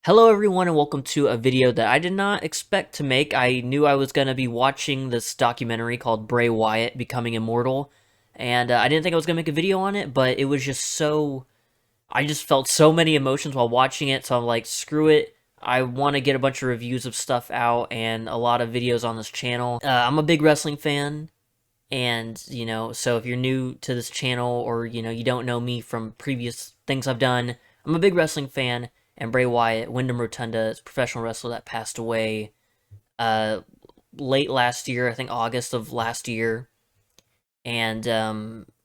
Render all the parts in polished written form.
Hello everyone and welcome to a video that I did not expect to make. I knew I was going to be watching this documentary called Bray Wyatt Becoming Immortal, and I didn't think I was going to make a video on it, but it was just so... I just felt so many emotions while watching it, so I'm like, screw it. I want to get a bunch of reviews of stuff out and a lot of videos on this channel. I'm a big wrestling fan, and, so if you're new to this channel or, you don't know me from previous things I've done, I'm a big wrestling fan, and Bray Wyatt, Windham Rotunda, is a professional wrestler that passed away uh, late last year, I think August of last year, and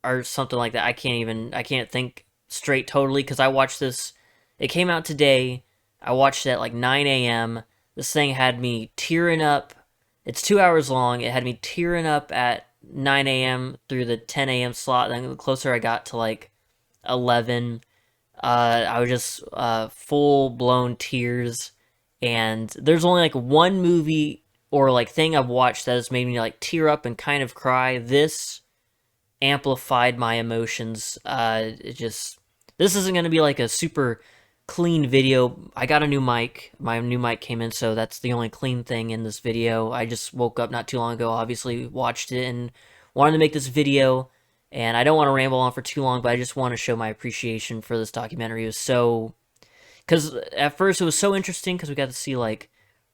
or something like that. I can't think straight totally because I watched this. It came out today. I watched it at like 9 a.m. This thing had me tearing up. It's 2 hours long. It had me tearing up at 9 a.m. through the 10 a.m. slot. Then the closer I got to like 11, I was just full blown tears. And there's only like one movie or like thing I've watched that has made me like tear up and kind of cry. This amplified my emotions. This isn't gonna be like a super clean video. I got a new mic. My new mic came in, so that's the only clean thing in this video. I just woke up not too long ago, obviously watched it and wanted to make this video. And I don't want to ramble on for too long, but I just want to show my appreciation for this documentary. It was so, because at first it was so interesting because we got to see like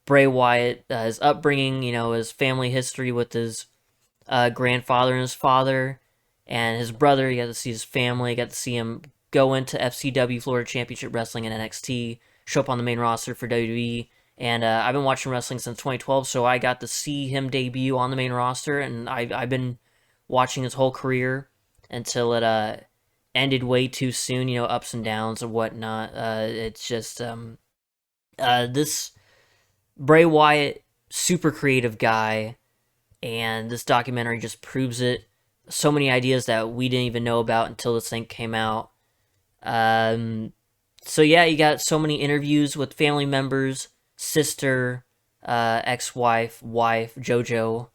Bray Wyatt, his upbringing, his family history with his grandfather and his father and his brother. You got to see his family. You got to see him go into FCW, Florida Championship Wrestling, and NXT, show up on the main roster for WWE. And I've been watching wrestling since 2012, so I got to see him debut on the main roster, and I've been watching his whole career until it ended way too soon, ups and downs and whatnot. It's just this Bray Wyatt, super creative guy, and this documentary just proves it. So many ideas that we didn't even know about until this thing came out. So yeah, you got so many interviews with family members, sister, ex-wife, wife, JoJo,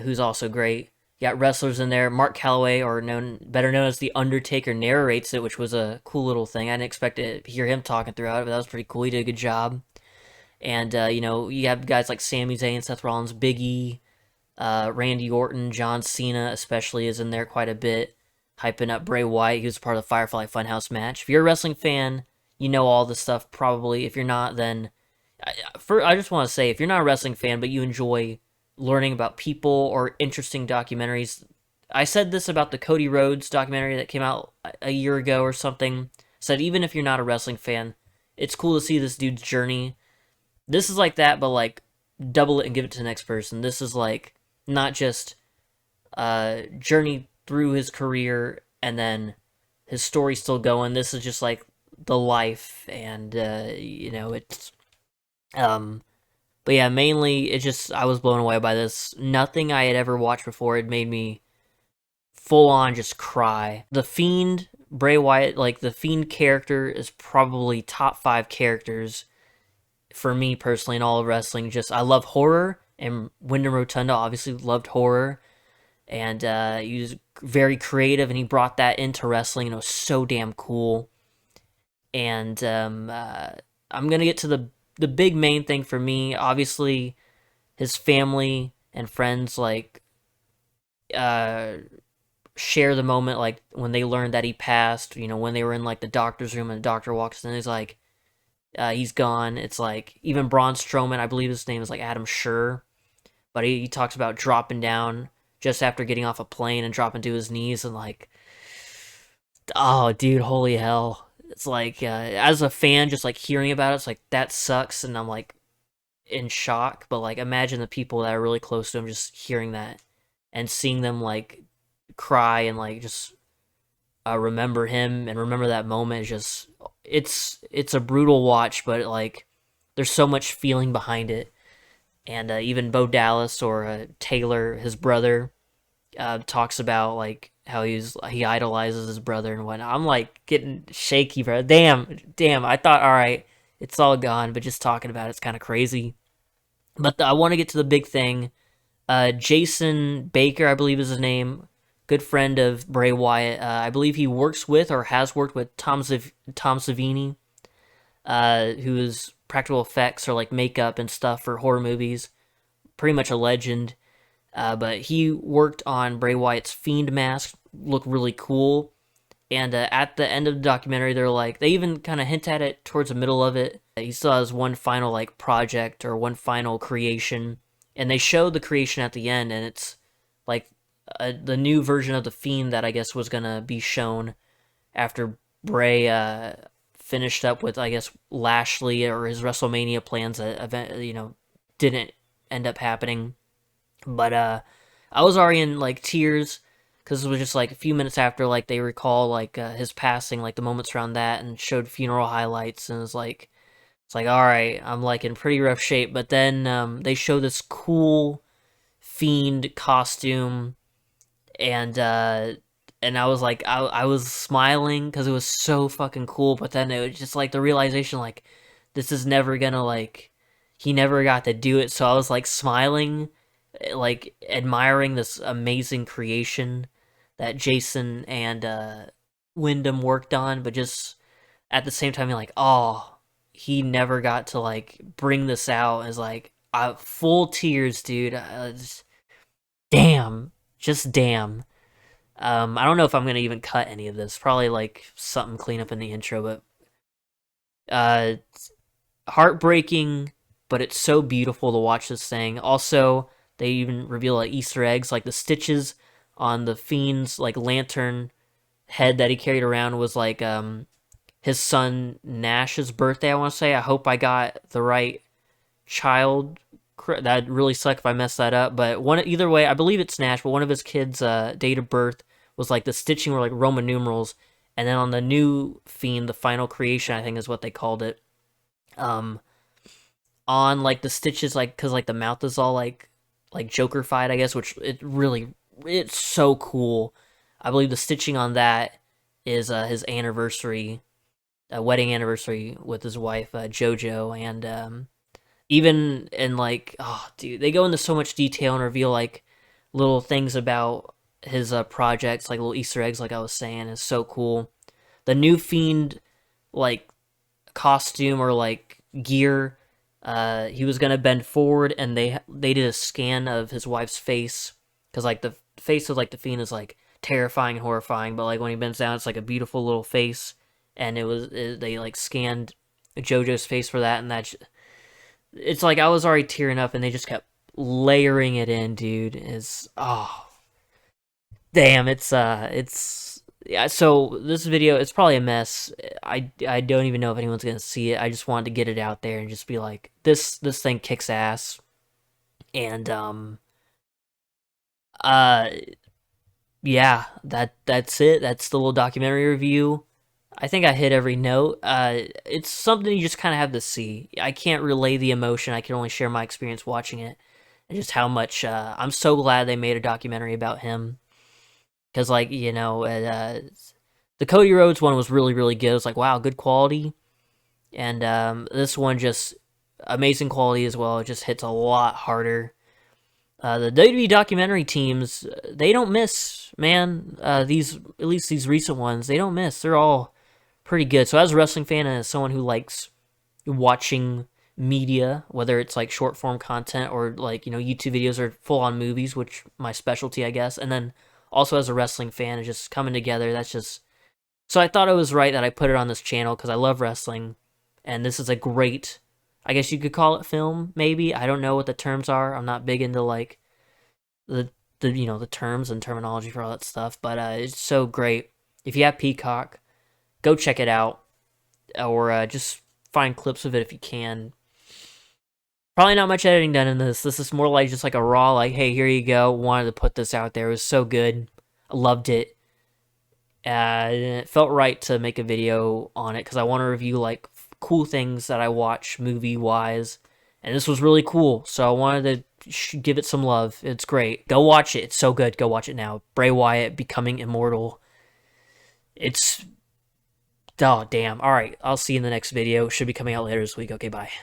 who's also great. You got wrestlers in there. Mark Calloway, or better known as The Undertaker, narrates it, which was a cool little thing. I didn't expect to hear him talking throughout it, but that was pretty cool. He did a good job. And, you have guys like Sami Zayn, Seth Rollins, Big E, Randy Orton, John Cena especially is in there quite a bit, hyping up Bray Wyatt. He was part of the Firefly Funhouse match. If you're a wrestling fan, you know all this stuff probably. If you're not, then I just want to say, if you're not a wrestling fan but you enjoy learning about people or interesting documentaries, I said this about the Cody Rhodes documentary that came out a year ago or something. Said even if you're not a wrestling fan, it's cool to see this dude's journey. This is like that, but like double it and give it to the next person. This is like not just journey through his career and then his story's still going. This is just like the life, and it's but yeah, mainly it just, I was blown away by this. Nothing I had ever watched before had made me full on just cry. The Fiend, Bray Wyatt, like the Fiend character is probably top 5 characters for me personally in all of wrestling. Just, I love horror, and Windham Rotunda obviously loved horror, and he was very creative, and he brought that into wrestling, and it was so damn cool. And I'm gonna get to the big main thing for me. Obviously, his family and friends like share the moment, like when they learned that he passed. When they were in like the doctor's room and the doctor walks in, he's like, he's gone. It's like even Braun Strowman, I believe his name is like Adam Scher, but he talks about dropping down just after getting off a plane and dropping to his knees, and like, oh dude, holy hell. It's like, as a fan, just like hearing about it, it's like, that sucks, and I'm like in shock. But like, imagine the people that are really close to him just hearing that and seeing them like cry and like just remember him and remember that moment. Is just, it's a brutal watch, but like there's so much feeling behind it. And even Bo Dallas, or Taylor, his brother, talks about like how he idolizes his brother and whatnot. I'm like getting shaky, bro. Damn. I thought, all right, it's all gone, but just talking about it's kind of crazy. But I want to get to the big thing. Jason Baker, I believe is his name, good friend of Bray Wyatt. I believe he works with or has worked with Tom Savini. who is practical effects or like makeup and stuff for horror movies. Pretty much a legend. But he worked on Bray Wyatt's Fiend mask, looked really cool. And at the end of the documentary, they're like, they even kind of hint at it towards the middle of it. He still has one final like project or one final creation, and they show the creation at the end, and it's like the new version of the Fiend that I guess was gonna be shown after Bray finished up with, I guess, Lashley or his WrestleMania plans that didn't end up happening. But I was already in like tears because it was just like a few minutes after like they recall like his passing, like the moments around that, and showed funeral highlights, and it's like all right, I'm like in pretty rough shape. But then they show this cool Fiend costume, and I was like I was smiling because it was so fucking cool. But then it was just like the realization like this is never gonna like he never got to do it. So I was like smiling, like admiring this amazing creation that Jason and Windham worked on, but just at the same time, you're like, oh, he never got to like bring this out. It's like full tears, dude. Damn, just damn. I don't know if I'm gonna even cut any of this. Probably like something clean up in the intro, but uh, heartbreaking. But it's so beautiful to watch this thing. Also, they even reveal like Easter eggs, like the stitches on the Fiend's like lantern head that he carried around was like his son Nash's birthday. I want to say. I hope I got the right child. That'd really suck if I messed that up. But either way, I believe it's Nash. But one of his kids' date of birth was like the stitching were like Roman numerals, and then on the new Fiend, the final creation, I think is what they called it. On like the stitches, like because like the mouth is all like Joker-fied, I guess, which it's so cool. I believe the stitching on that is his anniversary, wedding anniversary with his wife JoJo, and even in like, oh dude, they go into so much detail and reveal like little things about his projects, like little Easter eggs, like I was saying. Is so cool. The new Fiend like costume or like gear, he was gonna bend forward, and they did a scan of his wife's face, because like the face of like the Fiend is like terrifying and horrifying, but like when he bends down, it's like a beautiful little face, and they like scanned JoJo's face for that, and it's like I was already tearing up, and they just kept layering it in, dude. Is damn, it's yeah. So this video, it's probably a mess. I don't even know if anyone's gonna see it. I just wanted to get it out there and just be like, this thing kicks ass. And uh yeah, that's it. That's the little documentary review. I think I hit every note. It's something you just kind of have to see. I can't relay the emotion. I can only share my experience watching it, and just how much I'm so glad they made a documentary about him. Because, like, the Cody Rhodes one was really, really good. It was like, wow, good quality. And this one just amazing quality as well. It just hits a lot harder. The WWE documentary teams, they don't miss, man. At least these recent ones, they don't miss. They're all pretty good. So as a wrestling fan and as someone who likes watching media, whether it's like short form content or like, YouTube videos or full on movies, which my specialty, I guess, and then also as a wrestling fan, just coming together, that's just... So I thought it was right that I put it on this channel because I love wrestling, and this is a great, I guess you could call it film, maybe. I don't know what the terms are. I'm not big into like the terms and terminology for all that stuff, but it's so great. If you have Peacock, go check it out, or just find clips of it if you can. Probably not much editing done in this. This is more like just like a raw, like, hey, here you go. Wanted to put this out there. It was so good. I loved it. And it felt right to make a video on it because I want to review like cool things that I watch movie-wise. And this was really cool, so I wanted to give it some love. It's great. Go watch it. It's so good. Go watch it now. Bray Wyatt becoming immortal. It's... Oh, damn. Alright, I'll see you in the next video. Should be coming out later this week. Okay, bye.